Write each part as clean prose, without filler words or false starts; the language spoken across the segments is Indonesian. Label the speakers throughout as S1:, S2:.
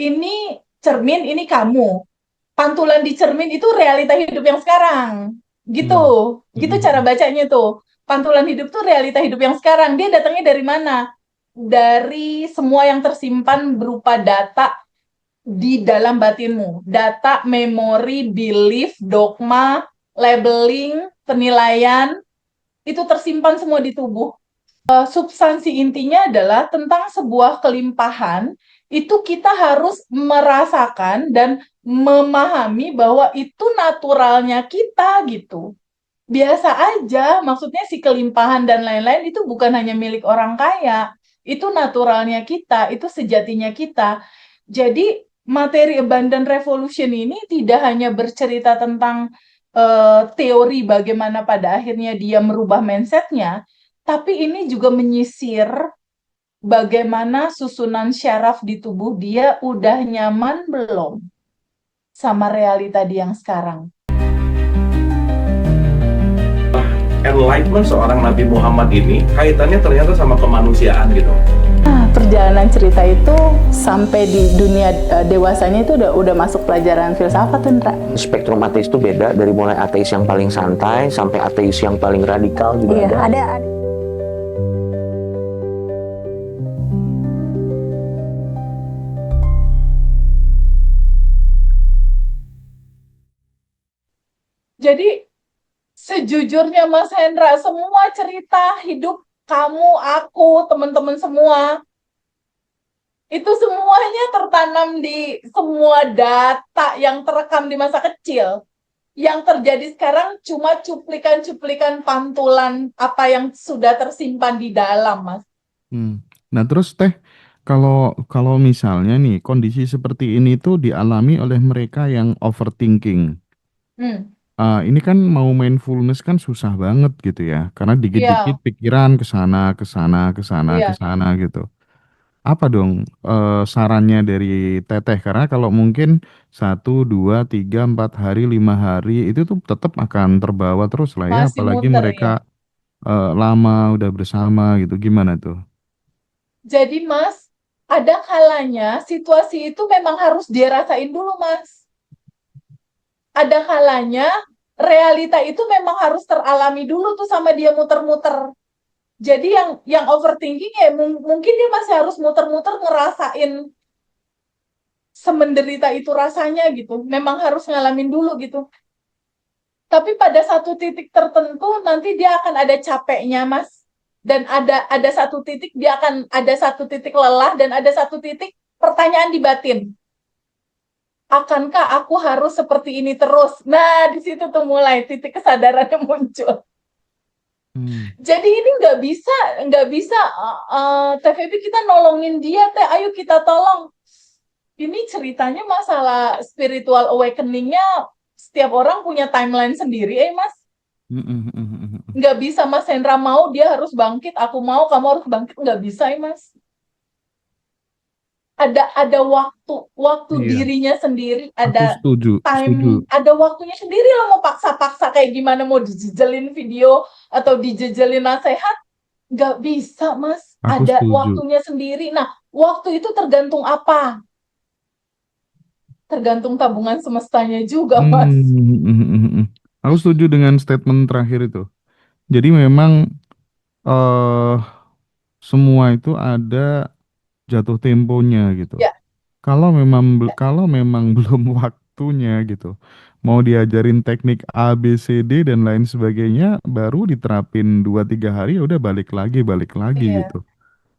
S1: ini cermin, ini kamu. Pantulan di cermin itu realita hidup yang sekarang. Gitu.
S2: Hmm.
S1: Gitu cara
S2: Mm-mm.
S1: bacanya tuh. Pantulan hidup tuh realita hidup yang sekarang. Dia datangnya dari mana? Dari semua yang tersimpan berupa data di dalam batinmu. Data, memori, belief, dogma, labeling, penilaian, itu tersimpan semua di tubuh. Substansi intinya adalah tentang sebuah kelimpahan, itu kita harus merasakan dan memahami bahwa itu naturalnya kita gitu. Biasa aja, maksudnya si kelimpahan dan lain-lain itu bukan hanya milik orang kaya, itu naturalnya kita, itu sejatinya kita. Jadi materi abundant revolution ini tidak hanya bercerita tentang teori bagaimana pada akhirnya dia merubah mindsetnya, tapi ini juga menyisir bagaimana susunan syaraf di tubuh dia udah nyaman belum sama realita dia yang sekarang.
S3: Enlightenment seorang Nabi Muhammad ini kaitannya ternyata sama kemanusiaan gitu.
S1: Nah, perjalanan cerita itu sampai di dunia dewasanya itu udah masuk pelajaran filsafat, Indra.
S4: Spektrum ateis itu beda dari mulai ateis yang paling santai sampai ateis yang paling radikal juga
S1: Iya,
S4: ada.
S1: ada. Jadi sejujurnya Mas Hendra, semua cerita hidup kamu, aku, teman-teman semua, itu semuanya tertanam di semua data yang terekam di masa kecil. Yang terjadi sekarang cuma cuplikan-cuplikan pantulan apa yang sudah tersimpan di dalam, Mas.
S2: Hmm. Nah, terus Teh, kalau kalau misalnya nih kondisi seperti ini tuh dialami oleh mereka yang overthinking.
S1: Hmm.
S2: Ini kan mau mindfulness kan susah banget gitu ya, karena dikit-dikit
S1: Iya,
S2: pikiran ke sana, ke sana, ke sana, ke
S1: iya.
S2: sana gitu. Apa dong sarannya dari Teteh? Karena kalau mungkin 1, 2, 3, 4 hari, 5 hari itu tuh tetap akan terbawa terus lah ya,
S1: Masih
S2: apalagi
S1: muter ya.
S2: mereka lama udah bersama gitu. Gimana tuh?
S1: Jadi Mas, ada kalanya situasi itu memang harus dia rasain dulu, Mas. Ada kalanya realita itu memang harus teralami dulu tuh sama dia muter-muter. Jadi yang overthinking ya mungkin dia masih harus muter-muter ngerasain semenderita itu rasanya gitu. Memang harus ngalamin dulu gitu. Tapi pada satu titik tertentu nanti dia akan ada capeknya, Mas. Dan ada satu titik dia akan ada satu titik lelah dan ada satu titik pertanyaan di batin. Akankah aku harus seperti ini terus? Nah, di situ tuh mulai titik kesadarannya muncul.
S2: Hmm.
S1: Jadi ini nggak bisa TVP kita nolongin dia teh, ayo kita tolong. Ini ceritanya masalah spiritual awakeningnya, setiap orang punya timeline sendiri, Mas. Nggak bisa Mas Hendra mau dia harus bangkit, aku mau kamu harus bangkit, nggak bisa, Mas. Ada waktu waktu
S2: Iya,
S1: dirinya sendiri,
S2: aku
S1: ada
S2: setuju, setuju.
S1: time, ada waktunya sendiri lah. Mau paksa-paksa kayak gimana, mau dijejelin video atau dijejelin nasihat, nggak bisa, Mas.
S2: Aku
S1: Ada
S2: setuju.
S1: waktunya sendiri. Nah, waktu itu tergantung apa? Tergantung tabungan semestanya juga, Mas.
S2: Aku setuju dengan statement terakhir itu. Jadi memang eh semua itu ada jatuh temponya gitu.
S1: Ya,
S2: Kalau memang belum waktunya gitu, mau diajarin teknik A B C D dan lain sebagainya, baru diterapin 2, 3 hari, ya udah balik lagi
S1: iya.
S2: gitu.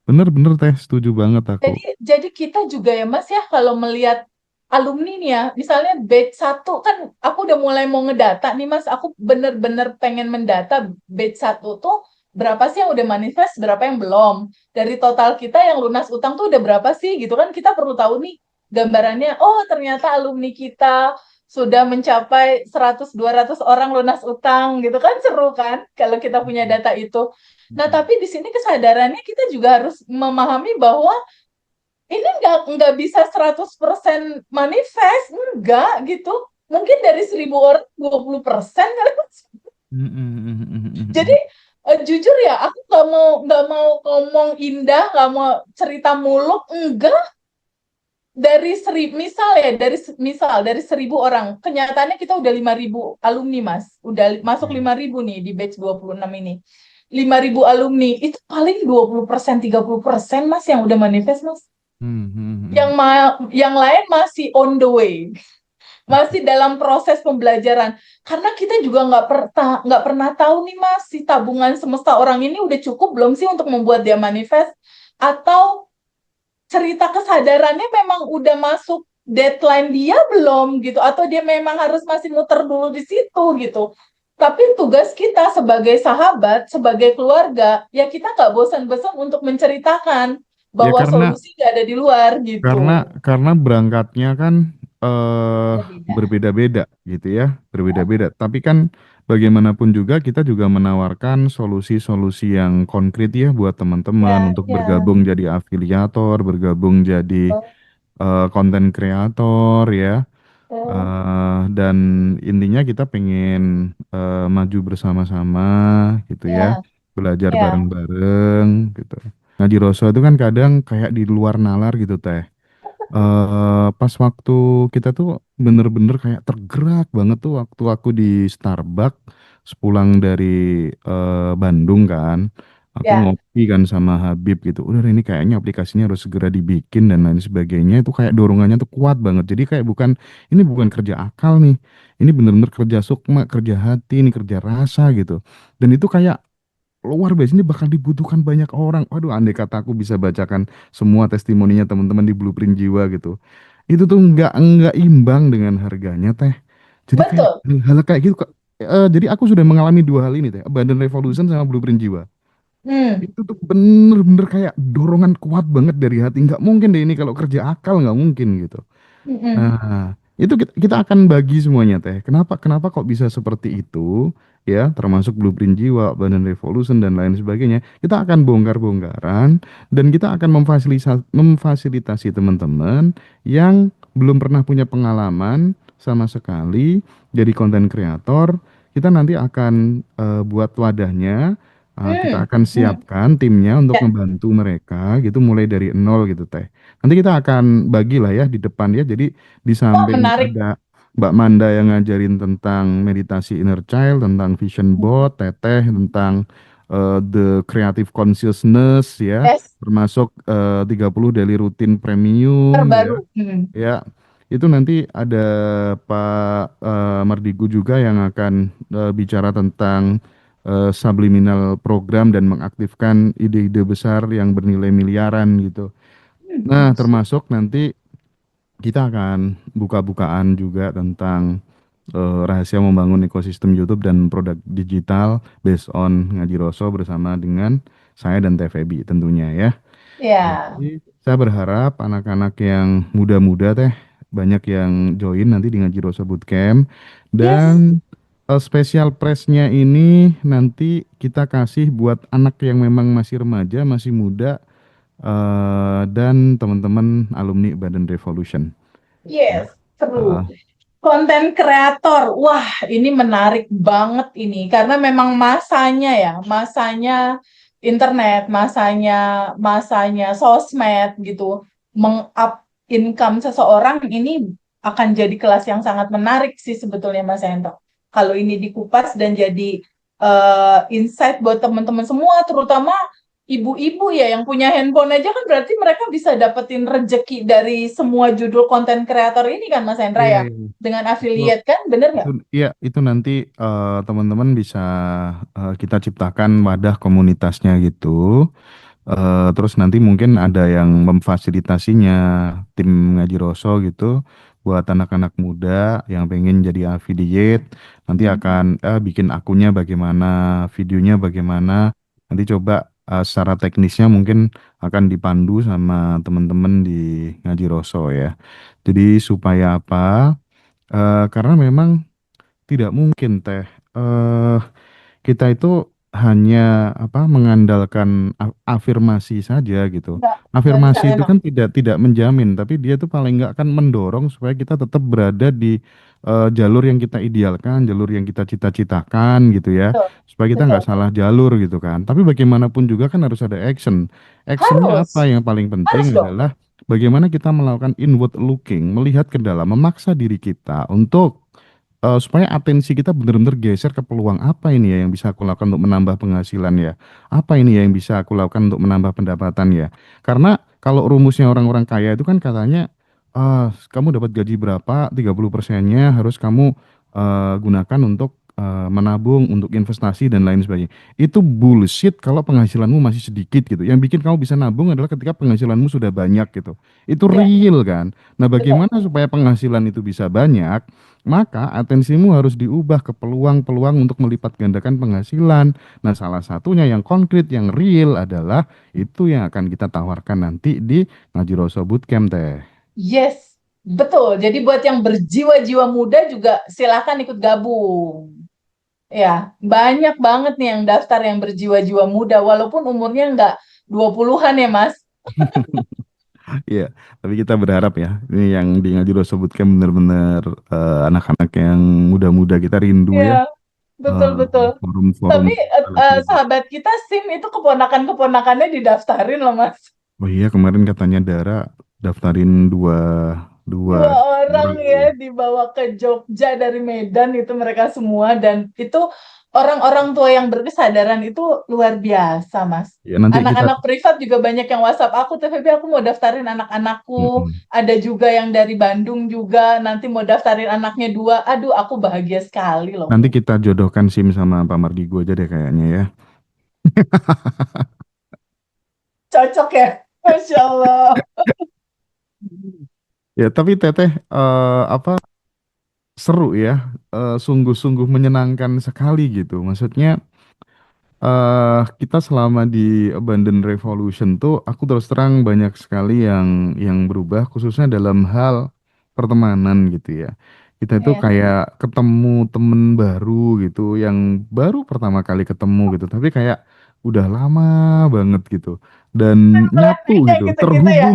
S2: Bener-bener Teh, setuju banget aku.
S1: Jadi kita juga ya Mas ya, kalau melihat alumni nih ya, misalnya batch satu kan aku udah mulai mau ngedata nih Mas, aku bener-bener pengen mendata batch satu tuh berapa sih yang udah manifest, berapa yang belum. Dari total kita yang lunas utang tuh udah berapa sih gitu kan, kita perlu tahu nih gambarannya. Oh, ternyata alumni kita sudah mencapai 100-200 orang lunas utang gitu kan, seru kan kalau kita punya data itu. Nah,
S2: Mm-mm.
S1: tapi di sini kesadarannya kita juga harus memahami bahwa ini nggak bisa 100% manifest, enggak gitu. Mungkin dari 1.000 orang 20% kan. Jadi jujur ya, aku nggak mau ngomong indah, nggak mau cerita muluk, enggak. dari 1.000 orang, kenyataannya kita udah 5.000 alumni, Mas. Udah masuk 5.000 nih di batch 26 ini. 5.000 alumni, itu paling 20%, 30%, Mas, yang udah manifest, Mas.
S2: Hmm, hmm, hmm.
S1: Yang lain masih on the way, masih dalam proses pembelajaran. Karena kita juga nggak pernah tahu nih, Mas, si tabungan semesta orang ini udah cukup belum sih untuk membuat dia manifest, atau cerita kesadarannya memang udah masuk deadline dia belum gitu, atau dia memang harus masih muter dulu di situ gitu. Tapi tugas kita sebagai sahabat, sebagai keluarga, ya kita nggak bosan-bosan untuk menceritakan
S2: Ya
S1: bahwa
S2: karena
S1: solusi nggak ada di luar
S2: karena
S1: gitu.
S2: karena berangkatnya kan
S1: Beda-beda.
S2: berbeda-beda gitu ya, berbeda-beda. Tapi kan bagaimanapun juga kita juga menawarkan solusi-solusi yang konkret ya buat teman-teman
S1: Ya,
S2: untuk
S1: ya.
S2: bergabung jadi afiliator, bergabung jadi konten kreator ya.
S1: Eh,
S2: Dan intinya kita pengen maju bersama-sama gitu ya,
S1: ya,
S2: belajar
S1: ya.
S2: bareng-bareng gitu. Ngaji Roso itu kan kadang kayak di luar nalar gitu teh. Pas waktu kita tuh bener-bener kayak tergerak banget tuh waktu aku di Starbucks sepulang dari Bandung kan. Aku
S1: Ya,
S2: ngopi kan sama Habib gitu. Udah deh, ini kayaknya aplikasinya harus segera dibikin dan lain sebagainya. Itu kayak dorongannya tuh kuat banget. Jadi kayak ini bukan kerja akal nih. Ini bener-bener kerja sukma, kerja hati, ini kerja rasa gitu. Dan itu kayak luar biasa, ini bakal dibutuhkan banyak orang. Waduh, andai kata aku bisa bacakan semua testimoninya teman-teman di Blueprint Jiwa gitu. Itu tuh nggak imbang dengan harganya teh. Jadi kayak
S1: betul.
S2: hal kayak gitu Kak. Jadi aku sudah mengalami dua hal ini teh, Abundant Revolution sama Blueprint Jiwa.
S1: Hmm,
S2: Itu tuh bener-bener kayak dorongan kuat banget dari hati. Nggak mungkin deh ini kalau kerja akal nggak mungkin gitu.
S1: mm-mm.
S2: Nah, itu kita akan bagi semuanya teh. Kenapa kenapa kok bisa seperti itu? Ya, termasuk blueprint jiwa, Badan Revolution dan lain sebagainya. Kita akan bongkar-bongkaran dan kita akan memfasilitasi teman-teman yang belum pernah punya pengalaman sama sekali jadi konten kreator. Kita nanti akan buat wadahnya. Kita
S1: Hmm,
S2: akan
S1: hmm.
S2: siapkan timnya untuk
S1: Ya.
S2: membantu mereka gitu mulai dari nol gitu teh. Nanti kita akan bagi lah ya di depan ya. Jadi di
S1: Wah,
S2: samping
S1: menarik.
S2: ada Mbak Manda yang ngajarin tentang meditasi inner child, tentang vision board, Teteh tentang the creative consciousness ya,
S1: Yes,
S2: termasuk 30 daily routine premium ya.
S1: terbaru. Hmm.
S2: Ya, itu nanti ada Pak Mardigu juga yang akan bicara tentang subliminal program dan mengaktifkan ide-ide besar yang bernilai miliaran gitu. Nah,
S1: Hmm.
S2: termasuk nanti kita akan buka-bukaan juga tentang rahasia membangun ekosistem YouTube dan produk digital based on Ngaji Roso bersama dengan saya dan TVB tentunya ya.
S1: Ya.
S2: Jadi saya berharap anak-anak yang muda-muda teh banyak yang join nanti di Ngaji Roso Bootcamp
S1: Yes.
S2: dan special prize-nya ini nanti kita kasih buat anak yang memang masih remaja, masih muda dan teman-teman alumni Badan Revolution. Ya.
S1: Yes.
S2: Uh,
S1: Seru. Konten kreator, wah ini menarik banget ini karena memang masanya ya, masanya internet, masanya sosmed gitu, meng-up income seseorang ini akan jadi kelas yang sangat menarik sih sebetulnya Mas Hendro. Kalau ini dikupas dan jadi insight buat teman-teman semua, terutama ibu-ibu ya yang punya handphone aja kan berarti mereka bisa dapetin rejeki dari semua judul konten kreator ini kan Mas Hendra
S2: Iya,
S1: ya
S2: iya.
S1: dengan
S2: Itu
S1: affiliate kan bener
S2: itu
S1: nggak?
S2: iya itu nanti teman-teman bisa kita ciptakan wadah komunitasnya gitu. Terus nanti mungkin ada yang memfasilitasinya tim Ngaji Roso gitu buat anak-anak muda yang pengen jadi affiliate. Nanti akan bikin akunnya bagaimana, videonya bagaimana. Nanti coba secara teknisnya mungkin akan dipandu sama teman-teman di Ngaji Roso ya. Jadi supaya apa? Karena memang tidak mungkin teh. eh kita itu hanya apa mengandalkan afirmasi saja gitu.
S1: Nggak bisa
S2: Afirmasi itu
S1: memang.
S2: kan tidak menjamin, tapi dia tuh paling nggak akan mendorong supaya kita tetap berada di jalur yang kita idealkan, jalur yang kita cita-citakan gitu ya,
S1: Betul,
S2: supaya kita nggak
S1: betul.
S2: salah jalur gitu kan. Tapi bagaimanapun juga kan harus ada action. Actionnya apa
S1: Harus,
S2: yang paling penting
S1: harus dong.
S2: adalah bagaimana kita melakukan inward looking, melihat ke dalam, memaksa diri kita untuk supaya atensi kita benar-benar geser ke peluang apa ini ya yang bisa aku lakukan untuk menambah penghasilan ya. Apa ini ya yang bisa aku lakukan untuk menambah pendapatan ya. Karena kalau rumusnya orang-orang kaya itu kan katanya kamu dapat gaji berapa, 30%-nya harus kamu gunakan untuk menabung, untuk investasi dan lain sebagainya. Itu bullshit kalau penghasilanmu masih sedikit gitu. Yang bikin kamu bisa nabung adalah ketika penghasilanmu sudah banyak gitu. Itu
S1: Ya,
S2: real kan. Nah,
S1: betul.
S2: bagaimana supaya penghasilan itu bisa banyak? Maka atensimu harus diubah ke peluang-peluang untuk melipat gandakan penghasilan. Nah, salah satunya yang konkret, yang real adalah itu yang akan kita tawarkan nanti di Ngaji Roso Bootcamp teh.
S1: Yes, betul. Jadi buat yang berjiwa-jiwa muda juga silakan ikut gabung. Ya, banyak banget nih yang daftar yang berjiwa-jiwa muda, walaupun umurnya nggak 20-an ya, Mas.
S2: Iya, tapi kita berharap ya, ini yang di Ngaji Roso Bootcamp benar-benar anak-anak yang muda-muda kita rindu ya,
S1: Ya, betul-betul.
S2: forum-forum
S1: Tapi sahabat kita SIM itu keponakan-keponakannya didaftarin loh, Mas.
S2: Oh iya, kemarin katanya Dara daftarin dua dua
S1: Dua orang
S2: orang
S1: ya
S2: ya.
S1: dibawa ke Jogja dari Medan itu mereka semua dan itu orang-orang tua yang berkesadaran itu luar biasa, Mas.
S2: Ya nanti kita.
S1: Anak-anak privat juga banyak yang WhatsApp aku, TVB aku mau daftarin anak-anakku.
S2: Mm-mm.
S1: Ada juga yang dari Bandung juga nanti mau daftarin anaknya dua. Aduh, aku bahagia sekali loh.
S2: Nanti kita jodohkan SIM sama Pak Mardigu aja deh kayaknya ya.
S1: Cocok ya? Masya Allah.
S2: Ya, tapi Teteh apa seru ya, sungguh-sungguh menyenangkan sekali gitu. Maksudnya kita selama di Abandon Revolution tuh, aku terus terang banyak sekali yang berubah, khususnya dalam hal pertemanan gitu ya. Kita itu
S1: Ya.
S2: kayak ketemu temen baru gitu, yang baru pertama kali ketemu gitu, tapi kayak udah lama banget gitu, dan nyatu
S1: Yang
S2: gitu,
S1: gitu-gitu ya.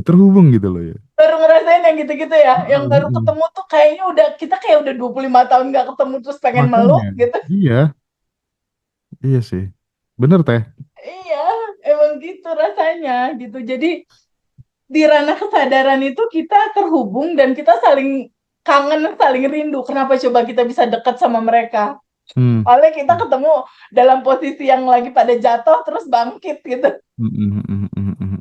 S2: terhubung gitu loh ya.
S1: Baru ngerasain yang gitu-gitu ya. Yang
S2: Heeh,
S1: baru
S2: heeh.
S1: ketemu tuh kayaknya udah, kita kayak udah 25 tahun nggak ketemu terus pengen meluk
S2: Makanya,
S1: gitu.
S2: iya, iya sih, bener Teh.
S1: Iya, emang gitu rasanya gitu. Jadi di ranah kesadaran itu kita terhubung dan kita saling kangen, saling rindu. Kenapa coba kita bisa dekat sama mereka?
S2: Hmm.
S1: Oleh kita ketemu dalam posisi yang lagi pada jatuh terus bangkit gitu.
S2: Mm, mm, mm, mm, mm, mm.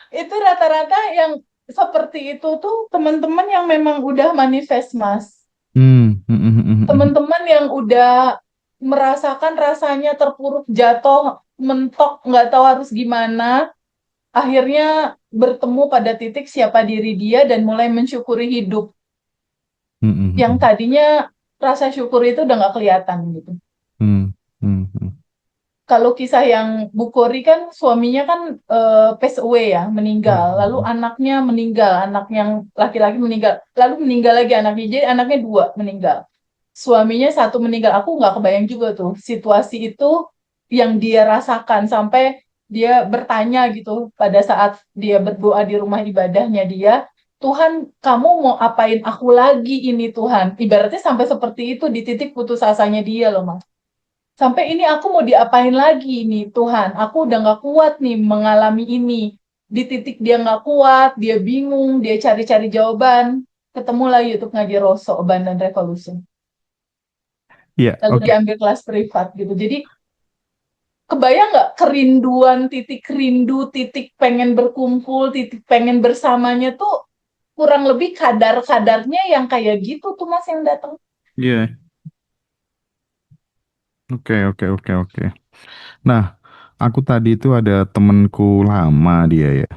S1: Itu rata-rata yang seperti itu tuh teman-teman yang memang udah manifest, Mas.
S2: Hmm, mm, mm, mm, mm.
S1: Teman-teman yang udah merasakan rasanya terpuruk, jatuh, mentok, nggak tahu harus gimana, akhirnya bertemu pada titik siapa diri dia dan mulai mensyukuri hidup.
S2: Mm, mm,
S1: Yang
S2: mm.
S1: tadinya rasa syukur itu udah nggak kelihatan gitu.
S2: Hmm, hmm, hmm.
S1: Kalau kisah yang Bu Kori kan suaminya kan pass away ya,
S2: Ya,
S1: meninggal. Lalu anaknya meninggal, anak yang laki-laki meninggal. Lalu meninggal lagi anaknya, jadi anaknya dua meninggal. Suaminya satu meninggal. Aku nggak kebayang juga tuh situasi itu yang dia rasakan sampai dia bertanya gitu pada saat dia berdoa di rumah ibadahnya dia, Tuhan, kamu mau apain aku lagi ini Tuhan? Ibaratnya sampai seperti itu di titik putus asanya dia loh Mas. Sampai ini aku mau diapain lagi nih Tuhan? Aku udah nggak kuat nih mengalami ini. Di titik dia nggak kuat, dia bingung, dia cari-cari jawaban. Ketemulah YouTube Ngaji Roso, Abandon Revolution.
S2: iya,
S1: Lalu
S2: oke.
S1: diambil kelas privat gitu. Jadi kebayang nggak kerinduan, titik rindu, titik pengen berkumpul, titik pengen bersamanya tuh kurang lebih kadar-kadarnya yang kayak gitu tuh Mas yang datang.
S2: Iya, oke, oke, oke, oke. Nah, aku tadi itu ada temenku lama dia ya.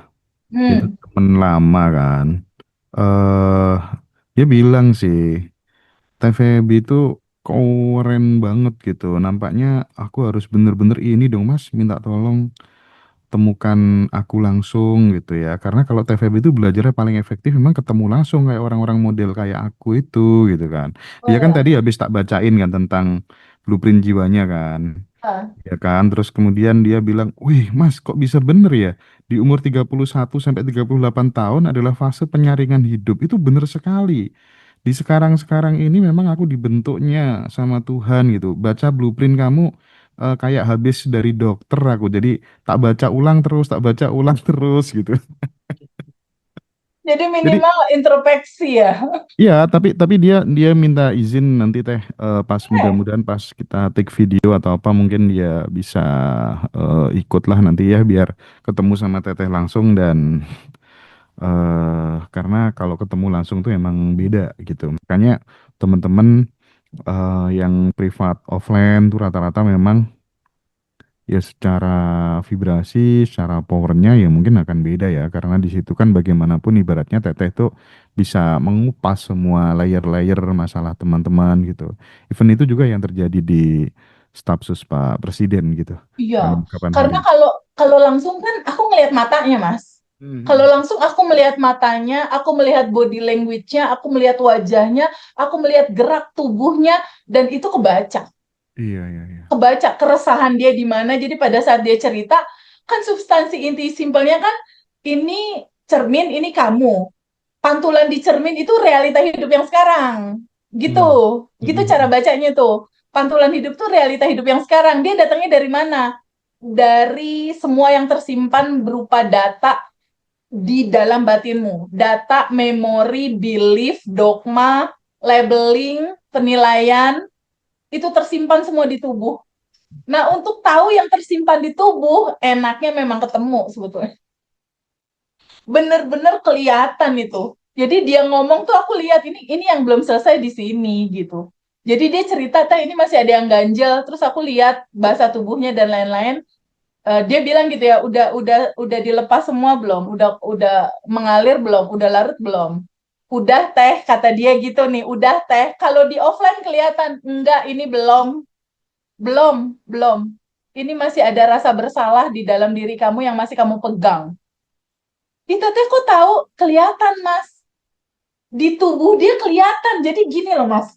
S2: Itu
S1: Hmm.
S2: temen lama kan. eh Dia bilang sih, TVB itu keren banget gitu. Nampaknya aku harus bener-bener ini dong Mas, minta tolong temukan aku langsung gitu ya. Karena kalau TVB itu belajarnya paling efektif memang ketemu langsung kayak orang-orang model kayak aku itu gitu kan.
S1: Oh
S2: Dia kan
S1: ya.
S2: tadi habis tak bacain kan tentang blueprint jiwanya kan.
S1: Ah,
S2: Ya kan, terus kemudian dia bilang, "Wih, Mas, kok bisa bener ya? Di umur 31 sampai 38 tahun adalah fase penyaringan hidup." Itu bener sekali. Di sekarang-sekarang ini memang aku dibentuknya sama Tuhan gitu. Baca blueprint kamu kayak habis dari dokter aku. Jadi tak baca ulang terus, tak baca ulang terus gitu.
S1: Jadi
S2: Jadi
S1: minimal introspeksi ya.
S2: iya, tapi dia minta izin nanti teh, pas mudah-mudahan pas kita take video atau apa mungkin dia bisa ikutlah nanti ya biar ketemu sama teteh langsung dan karena kalau ketemu langsung tuh emang beda gitu. Makanya teman-teman yang privat offline tuh rata-rata memang ya secara vibrasi, secara powernya ya mungkin akan beda ya karena di situ kan bagaimanapun ibaratnya teteh tuh bisa mengupas semua layer-layer masalah teman-teman gitu. Event itu juga yang terjadi di staf sus Pak Presiden gitu
S1: Iya,
S2: kapan
S1: karena
S2: hari.
S1: kalau kalau langsung kan aku ngelihat matanya, Mas. Kalau
S2: Hmm.
S1: langsung aku melihat matanya, aku melihat body language-nya, aku melihat wajahnya, aku melihat gerak tubuhnya, dan itu kebaca.
S2: Iya, iya, iya.
S1: Kebaca keresahan dia di mana. Jadi pada saat dia cerita, kan substansi inti simpelnya kan, ini cermin, ini kamu. Pantulan di cermin itu realita hidup yang sekarang. Gitu.
S2: Hmm.
S1: Gitu
S2: Hmm.
S1: cara bacanya tuh. Pantulan hidup tuh realita hidup yang sekarang. Dia datangnya dari mana? Dari semua yang tersimpan berupa data di dalam batinmu. Data, memori, belief, dogma, labeling, penilaian, itu tersimpan semua di tubuh. Nah, untuk tahu yang tersimpan di tubuh, enaknya memang ketemu sebetulnya. Bener-bener kelihatan itu. Jadi dia ngomong tuh aku lihat ini yang belum selesai di sini gitu. Jadi dia cerita, teh ini masih ada yang ganjel. Terus aku lihat bahasa tubuhnya dan lain-lain. Dia bilang gitu ya, udah dilepas semua belum? Udah mengalir belum? Udah larut belum? Udah teh, kata dia gitu nih, udah teh. Kalau di offline kelihatan, enggak, ini belum, belum. Ini masih ada rasa bersalah di dalam diri kamu yang masih kamu pegang. Itu teh kok tahu? Kelihatan, Mas. Di tubuh dia kelihatan. Jadi gini loh, Mas.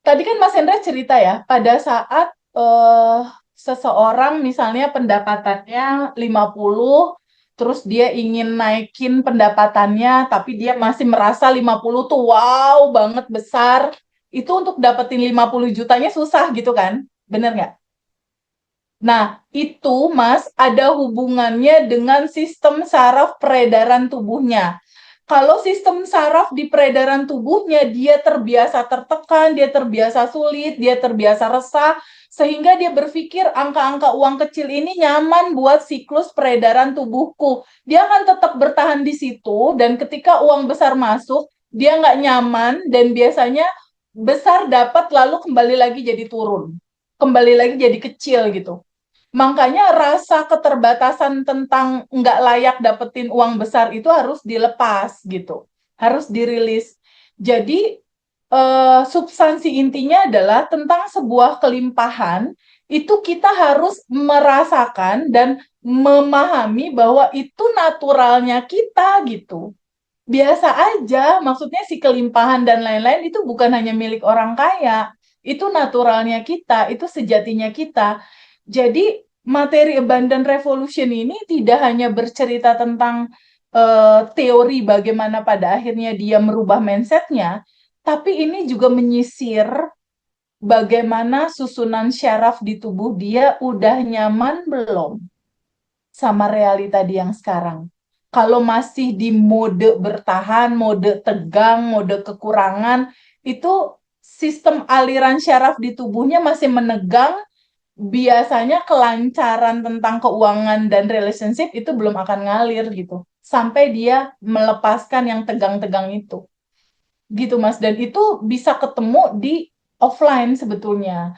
S1: Tadi kan Mas Hendra cerita ya, pada saat seseorang misalnya pendapatannya 50, terus dia ingin naikin pendapatannya, tapi dia masih merasa 50 tuh wow banget besar. Itu untuk dapetin 50 jutanya susah gitu kan? Bener nggak? Nah, itu Mas ada hubungannya dengan sistem saraf peredaran tubuhnya. Kalau sistem saraf di peredaran tubuhnya dia terbiasa tertekan, dia terbiasa sulit, dia terbiasa resah, sehingga dia berpikir angka-angka uang kecil ini nyaman buat siklus peredaran tubuhku. Dia akan tetap bertahan di situ, dan ketika uang besar masuk, dia nggak nyaman, dan biasanya besar dapat lalu kembali lagi jadi turun. Kembali lagi jadi kecil gitu. Makanya rasa keterbatasan tentang nggak layak dapetin uang besar itu harus dilepas gitu, harus dirilis. Jadi substansi intinya adalah tentang sebuah kelimpahan itu kita harus merasakan dan memahami bahwa itu naturalnya kita gitu. Biasa aja, maksudnya si kelimpahan dan lain-lain itu bukan hanya milik orang kaya, itu naturalnya kita, itu sejatinya kita. Jadi materi Abundant Revolution ini tidak hanya bercerita tentang teori bagaimana pada akhirnya dia merubah mindsetnya, tapi ini juga menyisir bagaimana susunan syaraf di tubuh dia udah nyaman belum sama realita dia yang sekarang. Kalau masih di mode bertahan, mode tegang, mode kekurangan, itu sistem aliran syaraf di tubuhnya masih menegang, biasanya kelancaran tentang keuangan dan relationship itu belum akan ngalir gitu. Sampai dia melepaskan yang tegang-tegang itu. Gitu Mas, dan itu bisa ketemu di offline sebetulnya.